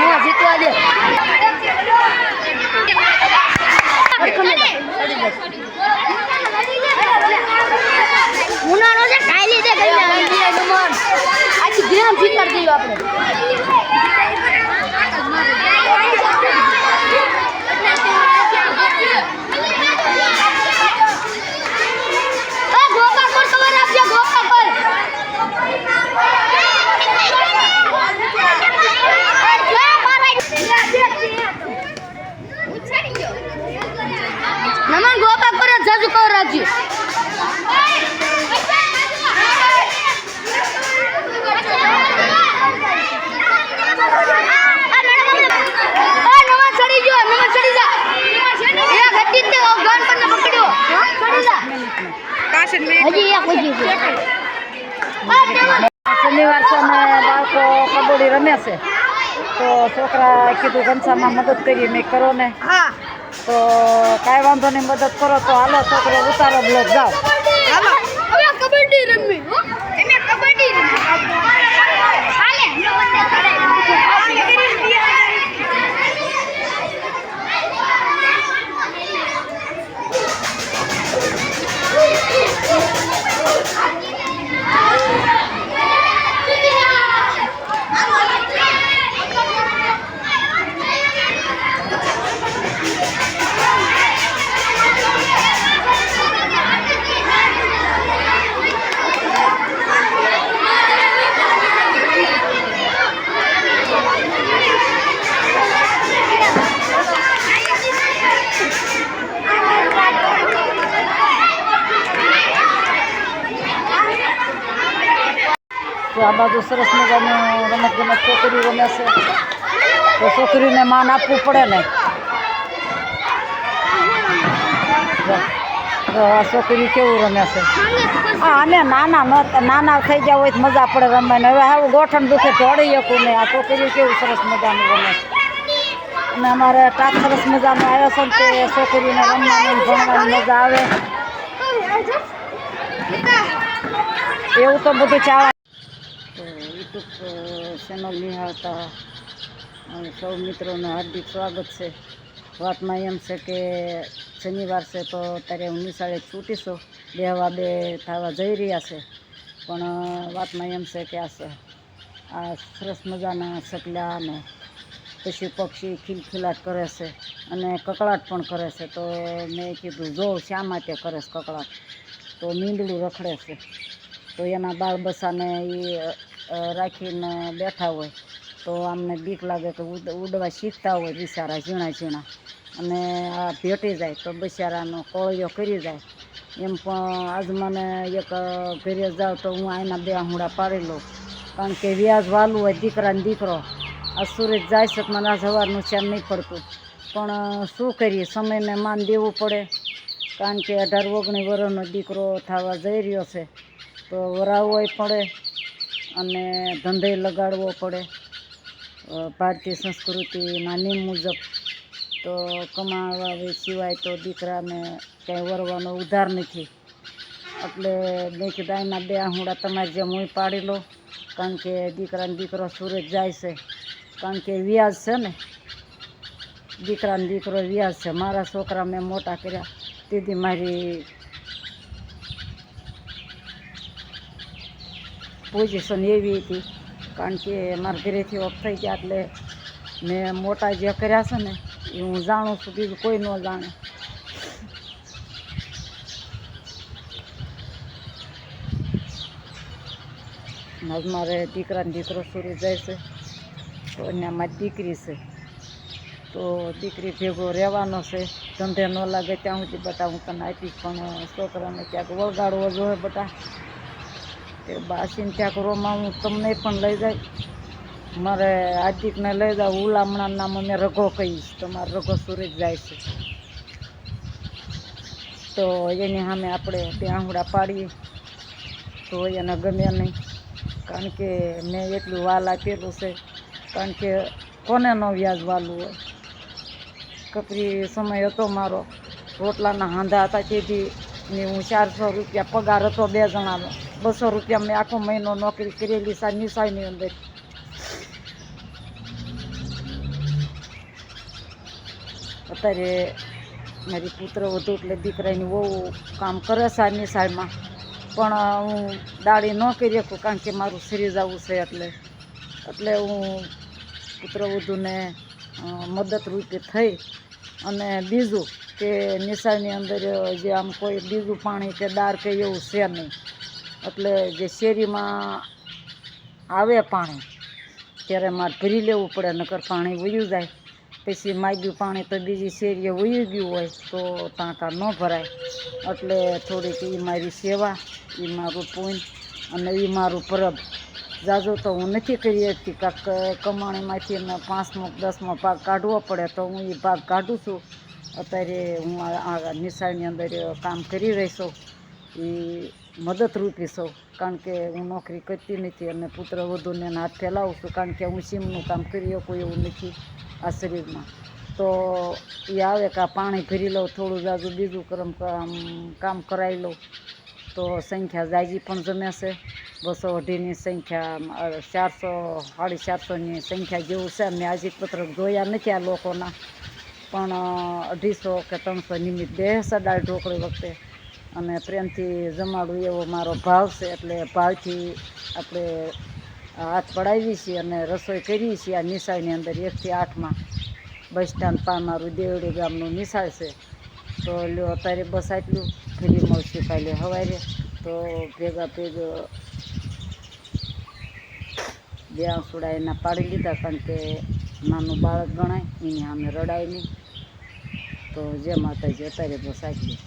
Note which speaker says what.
Speaker 1: પેલા જીતવા દે ઉનાળો છે કાઈ દે ગઈ આખી ગેમ જીતર દઈએ આપણે નમન ગોપા કરે જજુ કહો રાખજો શનિવાર છે ને બાળકો કબડ્ડી રમે છે તો છોકરા કીધું ઘનસામાં મદદ કરી મેં કરો ને તો કાંઈ વાંધો નહીં મદદ કરો તો હાલો છોકરો ઉતારો બ્લોક જાઓ હાલો હવે કબડ્ડી રમવી તમે કબડ્ડી આ બાજુ સરસ મજાનું રમત ગમત છોકરીઓ રમે છે તો છોકરીને માન આપવું પડે ને આ છોકરી કેવું રમે છે હા અમે નાના થઈ ગયા હોય તો મજા પડે રમવાની હવે આવું ગોઠણ દુખે દોડી શકું ને આ છોકરીઓ કેવું સરસ મજાનું રમે છે અને અમારે ટાપ સરસ મજાનું આવ્યો છે ને તે છોકરીઓને રમવાની ભણવાની મજા આવે એવું તો બધું ચાલે તો યુટ્યુબ ચેનલ નિહાળતા સૌ મિત્રોનું હાર્દિક સ્વાગત છે વાતમાં એમ છે કે શનિવાર છે તો અત્યારે હું નિશાળે છૂટીશું 2 વાગે થવા જઈ રહ્યા છે પણ વાતમાં એમ છે કે આ સરસ મજાના સકલા અને પછી પક્ષી ખિલખિલાટ કરે છે અને કકળાટ પણ કરે છે તો મેં કીધું જો શા માટે કરે છે કકળાટ તો મીંદડું રખડે છે તો એના બાળ બસાને એ રાખીને બેઠા હોય તો આમને બીક લાગે કે ઉડવા શીખતા હોય બિચારા ઝીણા અને આ ભેટી જાય તો બિચારાનો કોળિયો કરી જાય એમ પણ આજ મને એક ઘરે જાઉં તો હું આના 2 આંગળા પાડી લઉં કારણ કે વ્યાજ વાલું હોય દીકરા ને દીકરો આ સુરત જાય છે મને આ સવારનું છે નહીં પડતું પણ શું કરીએ સમયને માન દેવું પડે કારણ કે 18-19 વર્ષનો દીકરો થવા જઈ રહ્યો છે તો વરાવવો પડે અને ધંધે લગાડવો પડે ભારતીય સંસ્કૃતિના નિયમ મુજબ તો કમાવા સિવાય તો દીકરાને ક્યાંય વરવાનો ઉધાર નથી એટલે મેં કીધું એના 2 આંગળા તમારે જેમ હું પાડી લો કારણ કે દીકરાને દીકરો સુરત જાય છે કારણ કે વ્યાજ છે ને દીકરાને દીકરો વ્યાજ છે મારા છોકરા મેં મોટા કર્યા તેથી મારી પોઝિશન એવી હતી કારણ કે મારા ઘરેથી ઓફ થઈ ગયા એટલે મેં મોટા જે કર્યા છે ને એ હું જાણું છું બીજું કોઈ ન જાણે આજ મારે દીકરાને દીકરો સુરત જાય છે તો એને મારી દીકરી છે તો દીકરી ભેગો રહેવાનો છે ધંધે ન લાગે ત્યાં સુધી બટા હું તને આપીશ પણ છોકરાને ક્યાંક વળગાડવો જોઈએ બટા તે બાસીને ક્યાંક રોમાં હું તમને પણ લઈ જાય મારે હાર્દિકને લઈ જાઉં ઉલામણાનું નામ અમે રઘો કહીશ તો મારે રઘો સુરત જાય છે તો એની સામે આપણે 2 આંગળા પાડીએ વસ્તુ હોય એને ગમે નહીં, કારણ કે મેં એટલું વાલ આપેલું છે, કારણ કે કોને ન વ્યાજ વાલું હોય. કપરી સમય હતો મારો, રોટલાના હાંધા હતા તેથી ને હું 400 રૂપિયા પગાર હતો 2 જણાનો, 200 રૂપિયા મેં આખો મહિનો નોકરી કરેલી નિશાળની અંદર. અત્યારે મારી પુત્ર વધુ એટલે દીકરાની બહુ કામ કરે છે આ નિશાળમાં, પણ હું દાડી ન કરી શકું કારણ કે મારું શરીર જવું છે. એટલે હું પુત્ર વધુને મદદરૂપી થઈ. અને બીજું કે નિશાળની અંદર જે આમ કોઈ બીજું પાણી કે દાળ કે એવું છે નહીં, એટલે જે શેરીમાં આવે પાણી ત્યારે મારે ભરી લેવું પડે, નકર પાણી વયું જાય. પછી માગ્યું પાણી તો બીજી શેરીએ વયું ગયું હોય તો ટાંકા ન ભરાય. એટલે થોડીક એ મારી સેવા, એ મારું પુણ્ય અને એ મારું પરબ. જાજો તો હું નથી કરી શકતી, કાંક કમાણીમાંથી 5મો 10મો ભાગ કાઢવો પડે તો હું એ ભાગ કાઢું છું. અત્યારે હું આ નિશાળની અંદર કામ કરી રહી છું, એ મદદરૂપી છું, કારણ કે હું નોકરી કરતી નથી અને પુત્ર વધુને હાથ ફેલાવું છું, કારણ કે હું સીમનું કામ કરી શકું એવું નથી આ શરીરમાં. તો એ આવે કે આ પાણી ભરી લઉં, થોડું જાજુ બીજું કામ કરાવી લઉં તો સંખ્યા જાજી પણ જમે છે. 200-250ની સંખ્યા, 400 450ની સંખ્યા જેવું છે. મેં આજે પત્રક જોયા નથી આ લોકોના, પણ 250 કે 300 નિમિત્ત બેસે દાળ ઢોકળી વખતે અને પ્રેમથી જમાડું એવો મારો ભાવ છે. એટલે ભાવથી આપણે હાથ પડાવીએ છીએ અને રસોઈ કરીએ છીએ આ નિશાળની અંદર 1 થી 8માં. બસ સ્ટેન્ડ મારું દેવડી ગામનું નિશાળ છે. તો લ્યો અત્યારે બસ આટલું, ફરી મળશું કાલે સવારે. તો ભેગા 2 આંસુડા એના પાડી લીધા, કારણ કે નાનું બાળક ગણાય, એની સામે રડાય નહીં. તો જય માતાજી, અત્યારે બસ આટલું.